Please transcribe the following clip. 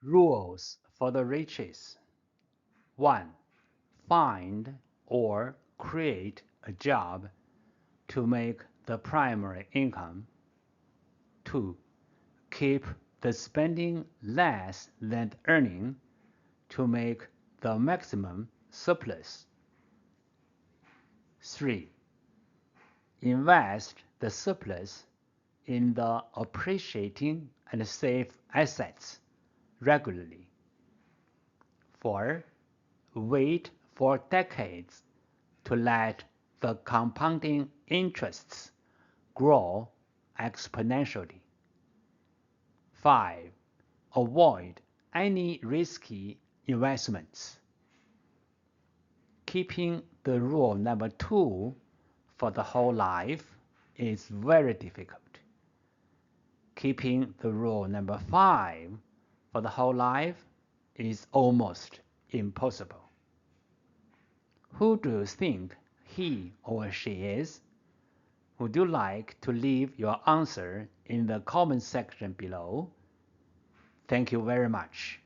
Rules for the riches. 1. Find or create a job to make the primary income. 2. Keep the spending less than the earning to make the maximum surplus. 3. Invest the surplus in the appreciating and safe assets regularly. 4. Wait for decades to let the compounding interests grow exponentially. 5. Avoid any risky investments. Keeping the rule number 2 for the whole life is very difficult. Keeping the rule number 5 for the whole life is almost impossible. Who do you think he or she is? Would you like to leave your answer in the comment section below? Thank you very much.